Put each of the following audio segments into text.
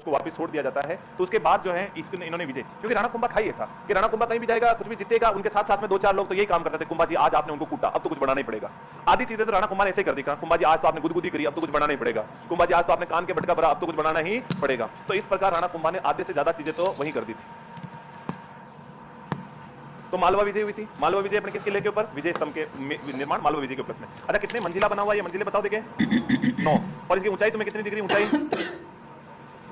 उसको वापस छोड़ दिया जाता है। तो उसके बाद जो है इन्होंने विजय, क्योंकि राणा कुंभा था ही ऐसा कि राणा कुंभा कहीं भी जाएगा कुछ भी जीतेगा, उनके साथ साथ में 2-4 लोग तो यही काम करते थे, कुंभा जी आज आपने उनको कूटा, अब तो कुछ बनाना ही पड़ेगा। आधी चीजें तो राणा कुंभा ने ऐसे कर दी, कुंभा जी आज तो आपने गुदगुदी करी, अब तो कुछ बनाना ही पड़ेगा, कुंभा जी आज तो आपने कान के भटका भरा, अब तो कुछ बनाना ही पड़ेगा। तो इस प्रकार राणा कुंभा ने आधे से ज्यादा चीजें तो वही कर दी थी। तो मालवा विजय हुई थी। मालवा विजय अपने किस किले के ऊपर? विजय स्तंभ के निर्माण मालवा विजय के उपलक्ष्य में। अच्छा, कितने मंजिला बना हुआ ये मंजिले बताओ देखिए। 9। और इसकी ऊंचाई तुम्हें कितनी दिख रही? ऊंचाई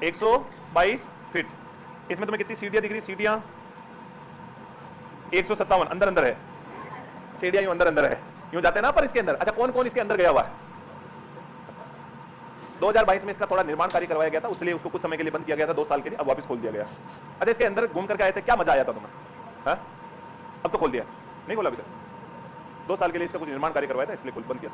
122 फीट। इसमें तुम्हें कितनी सीढ़ियां दिख रही? सीढ़ियां 157 अंदर अंदर है, सीढ़ियां यूं अंदर अंदर है, यूं जाते हैं ना पर इसके अंदर। अच्छा, कौन कौन इसके अंदर गया हुआ है? 2022 में इसका थोड़ा निर्माण कार्य करवाया गया था, इसलिए उसको कुछ समय के लिए बंद किया गया था, 2 साल के लिए, अब वापस खोल दिया गया। अच्छा, इसके अंदर घूम करके आए थे, क्या मजा आया था तुम्हें? हाँ, अब तो खोल दिया, नहीं खोला अभी तक। 2 साल के लिए इसका कुछ निर्माण कार्य करवाया था, इसलिए खोल बंद किया।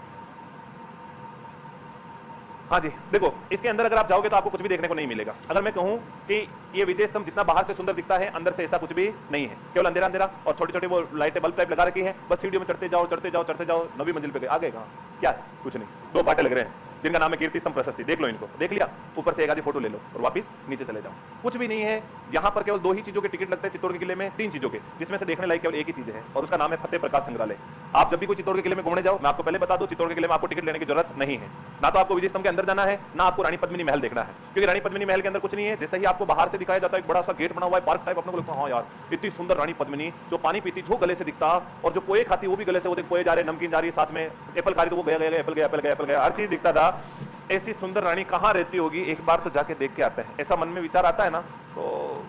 हाँ जी, देखो इसके अंदर अगर आप जाओगे तो आपको कुछ भी देखने को नहीं मिलेगा। अगर मैं कहूं कि ये विजय स्तंभ जितना बाहर से सुंदर दिखता है, अंदर से ऐसा कुछ भी नहीं है, केवल अंधेरा अंधेरा और छोटी छोटी वो लाइटें बल्ब टाइप लगा रखी है, बस सीढ़ियों में चढ़ते जाओ चढ़ते जाओ चढ़ते जाओ, 9वीं मंजिल पे गए। आगे कहां क्या है? कुछ नहीं, 2 पाटे लग रहे हैं जिनका नाम है कीर्ति स्तंभ प्रशस्ति। देख लो इनको, देख लिया, ऊपर से एक आधी फोटो ले लो और वापस नीचे चले जाओ। कुछ भी नहीं है यहाँ पर, केवल 2 ही चीजों के टिकट लगते हैं चित्तौड़ के किले में, 3 चीजों के, जिसमें से देखने लायक केवल एक ही चीज है और उसका नाम है फतेह प्रकाश संग्रहालय। आप जब भी कोई चित्तौड़ के किले में घूमने जाओ, मैं आपको पहले बता दूं, चित्तौड़ के किले में आपको टिकट लेने की जरूरत नहीं है। ना तो आपको विजय स्तंभ के अंदर जाना है, ना आपको रानी पद्मिनी महल देखना है, क्योंकि रानी पद्मिनी महल के अंदर कुछ नहीं है। जैसे ही आपको बाहर से दिखाया जाता है एक बड़ा सा गेट बना हुआ है, पार्क टाइप, अपने को लगता है हाँ यार इतनी सुंदर रानी पद्मिनी, जो पानी पीती जो गले से दिखता, और जो पोए खाती वो भी गले से, वो देख पोए जा रहे, नमकीन जा रही, साथ में एप्पल खा रही तो वो गया गया एप्पल गया एप्पल गया एप्पल गया, हर चीज दिखता था। ऐसी सुंदर रानी कहाँ रहती होगी, एक बार तो जाके देख के आते हैं, ऐसा मन में विचार आता है ना। तो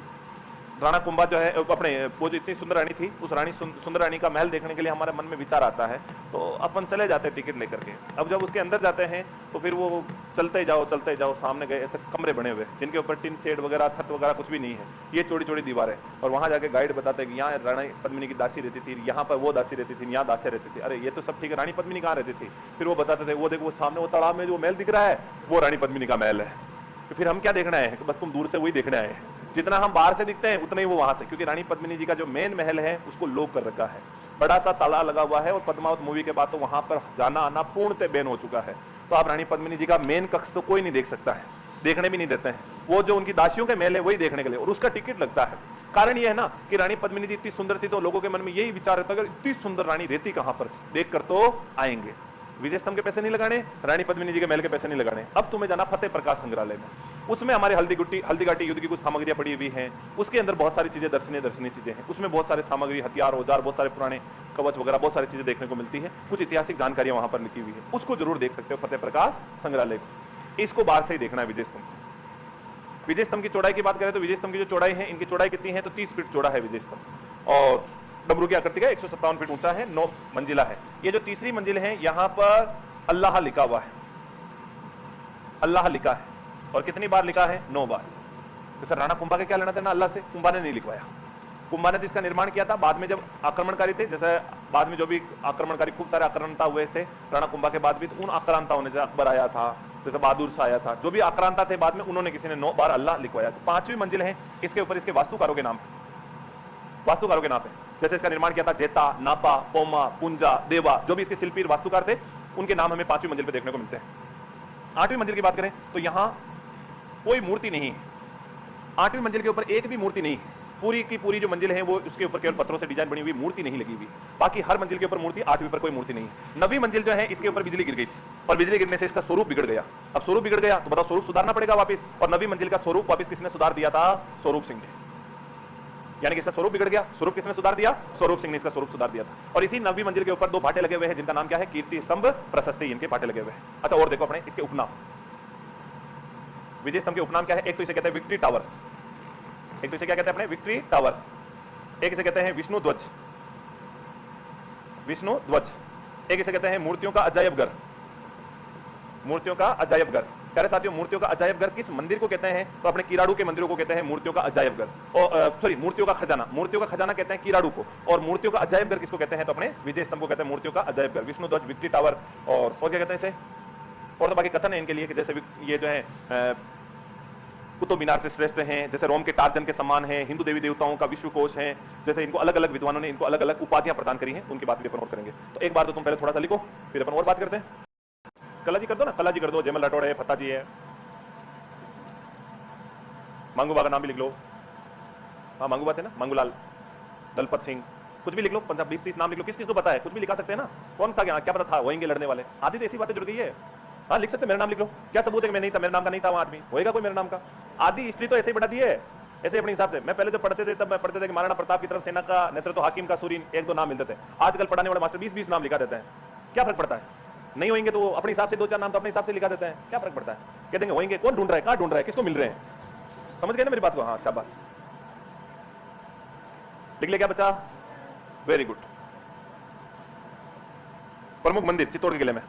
राणा कुंभा जो है अपने वो जो इतनी सुंदर रानी थी, उस रानी सुंदर रानी का महल देखने के लिए हमारे मन में विचार आता है, तो अपन चले जाते हैं टिकट लेकर के। अब जब उसके अंदर जाते हैं तो फिर वो चलते जाओ, सामने गए ऐसे कमरे बने हुए जिनके ऊपर टिन शेड वगैरह, छत वगैरह कुछ भी नहीं है, ये चौड़ी चौड़ी दीवारें, और वहां जाके गाइड बताते हैं कि यहाँ रानी पद्मिनी की दासी रहती थी, यहाँ पर वो दासी रहती थी, यहाँ दासी रहती थी। अरे ये तो सब ठीक है, रानी पद्मिनी कहाँ रहती थी? फिर वो बताते थे, वो देखो वो सामने वो तालाब में जो महल दिख रहा है वो रानी पद्मिनी का महल है। तो फिर हम क्या देखना है? बस तुम दूर से वही देखने आए हैं, जितना हम बाहर से दिखते हैं उतना ही वो वहां से, क्योंकि रानी पद्मिनी जी का जो मेन महल है उसको लॉक कर रखा है, बड़ा सा ताला लगा हुआ है, और पद्मावत मूवी के बाद तो वहां पर जाना आना पूर्णतः बैन हो चुका है। तो आप रानी पद्मिनी जी का मेन कक्ष तो कोई नहीं देख सकता है, देखने भी नहीं देते हैं। वो जो उनकी दासियों के महल है वही देखने के लिए, और उसका टिकट लगता है। कारण ये है ना कि रानी पद्मिनी जी इतनी सुंदर थी, तो लोगों के मन में यही विचार रहता है कि इतनी सुंदर रानी रहती कहां पर, देख कर तो आएंगे। विजय स्तंभ के पैसे नहीं लगाने, रानी पद्मिनी जी के महल के पैसे नहीं लगाने, अब तुम्हें जाना फतेह प्रकाश संग्रहालय में। उसमें हमारे हल्दीघाटी युद्ध की कुछ सामग्रियां पड़ी हुई हैं, उसके अंदर बहुत सारी चीजें दर्शनीय चीजें हैं, उसमें बहुत सारे सामग्री, हथियार, औजार, बहुत सारे पुराने कवच वगैरह, बहुत सारी चीजें देखने को मिलती है। कुछ ऐतिहासिक जानकारियां वहां पर लिखी हुई है, उसको जरूर देख सकते हो, फतेह प्रकाश संग्रहालय। इसको बाहर से ही देखना है विजय स्तंभ। विजय स्तंभ की चौड़ाई की बात करें तो विजय स्तंभ की जो चौड़ाई है, इनकी चौड़ाई कितनी है? तो 30 फीट चौड़ा है विजय स्तंभ, और डमरू की आकृति का 157 फीट ऊंचा है, 9 मंजिला है। ये जो तीसरी मंजिल है, यहाँ पर अल्लाह लिखा हुआ है, अल्लाह लिखा है, और कितनी बार लिखा है? 9 बार। तो सर राणा कुंभा का क्या लेना देना अल्लाह से? कुंभा ने नहीं लिखवाया, कुंभा ने तो इसका निर्माण किया था बाद में, जब आक्रमणकारी थे, जैसे बाद में जो भी आक्रमणकारी, खूब सारे आक्रांता हुए थे राणा कुंभा के बाद भी, तो उन आक्रांताओं ने, जैसे अकबर आया था, जैसे बहादुर शाह आया था, जो भी आक्रांता थे बाद में, उन्होंने किसी ने 9 बार अल्लाह लिखवाया। तो 5वीं मंजिल है, इसके ऊपर इसके वास्तुकारों के नाम, वास्तुकारों के नाम है, जैसे इसका निर्माण किया था जेता, नापा, पोमा, पुंजा, देवा, जो भी इसके शिल्पी वास्तुकार थे, उनके नाम हमें 5वीं मंजिल पे देखने को मिलते हैं। 8वीं मंजिल की बात करें तो यहां कोई मूर्ति नहीं है, 8वीं मंजिल के ऊपर एक भी मूर्ति नहीं है, पूरी की पूरी जो मंजिल है वो उसके ऊपर केवल पत्थरों से डिजाइन बनी हुई, मूर्ति नहीं लगी हुई, बाकी हर मंजिल के ऊपर मूर्ति, 8वीं पर कोई मूर्ति नहीं है। 9वीं मंजिल जो है इसके ऊपर बिजली गिर गई थी, और बिजली गिरने से इसका स्वरूप बिगड़ गया। अब स्वरूप बिगड़ गया तो बताओ, स्वरूप सुधारना पड़ेगा वापस, और 9वीं मंजिल का स्वरूप वापस किसने सुधार दिया था? स्वरूप सिंह ने, यानी कि इसका स्वरूप बिगड़ गया, स्वरूप किसने सुधार दिया? स्वरूप सिंह ने इसका स्वरूप सुधार दिया था। और इसी 9वीं मंजिल के ऊपर 2 भाटे लगे हुए हैं, जिनका नाम क्या है? कीर्ति स्तंभ प्रशस्ति, इनके भाटे लगे हुए हैं। अच्छा, और देखो अपने इसके उपनाम, विजय स्तंभ के उपनाम क्या है? एक तो इसे कहते हैं विक्ट्री टावर, एक तो इसे क्या कहते हैं अपने? विक्ट्री टावर, एक इसे कहते हैं विष्णु ध्वज, विष्णु ध्वज, एक इसे कहते हैं मूर्तियों का अजायब घर, मूर्तियों का अजायब घर। प्यारे साथियों, मूर्तियों का अजायब घर किस मंदिर को कहते हैं? तो अपने किराड़ू के मंदिरों को कहते हैं मूर्तियों का अजायब घर, और सॉरी, मूर्तियों का खजाना, मूर्तियों का खजाना कहते हैं किराड़ू को, और मूर्तियों का अजायब घर किसको कहते हैं? तो अपने विजय स्तंभ को कहते हैं मूर्तियों का अजायब घर, विष्णु ध्वज, विक्ट्री टावर, और क्या कहते हैं इसे? और तो बाकी कथन है इनके लिए कि जैसे ये जो है कुतुब मीनार से श्रेष्ठ हैं, जैसे रोम के टार्जन के समान है, हिंदू देवी देवताओं का विश्वकोश है, जैसे इनको अलग अलग विद्वानों ने इनको अलग अलग उपाधियां प्रदान करी हैं, उनकी बात भी अपन और करेंगे। तो एक बार तो तुम पहले थोड़ा सा लिखो, फिर अपन और बात करते हैं। कला जी कर दो ना, कला जी कर दो, जयमल राठौड़ है, फत्ता जी है, मांगूबा का नाम भी लिख लो। हाँ मांगूबा थे ना, मांगूलाल, दलपत सिंह, कुछ भी लिख लो, 15-20-30 नाम लिख लो, किस किस को पता है, कुछ भी लिखा सकते हैं ना। कौन था, क्या पता था होएंगे लड़ने वाले, आधी तो ऐसी बातें जुड़ गई है। हाँ लिख सकते, मेरा नाम लिख लो, क्या सबूत है कि मैं नहीं था, मेरे नाम का नहीं था वहां आदमी, होएगा कोई मेरे नाम का। आधी हिस्ट्री तो ऐसे ही बढ़ा दी है, ऐसे अपने हिसाब से। मैं पहले जब पढ़ते थे तब मैं पढ़ते थे कि महाराणा प्रताप की तरफ सेना का नेतृत्व, हाकिम का सूरीन, 1-2 नाम मिलते थे। आजकल पढ़ाने वाले मास्टर 20-20 नाम लिखा देते हैं, क्या फर्क पड़ता है। नहीं होंगे तो अपने हिसाब से 2-4 नाम तो अपने हिसाब से लिखा देते हैं, क्या फर्क पड़ता है। कह देंगे होंगे, कौन ढूंढ रहा है, कहां ढूंढ रहा है, किसको मिल रहे हैं। समझ गए ना मेरी बात को, हाँ शाबाश, लिख ले क्या बचा, वेरी गुड। प्रमुख मंदिर चित्तौड़ के किले में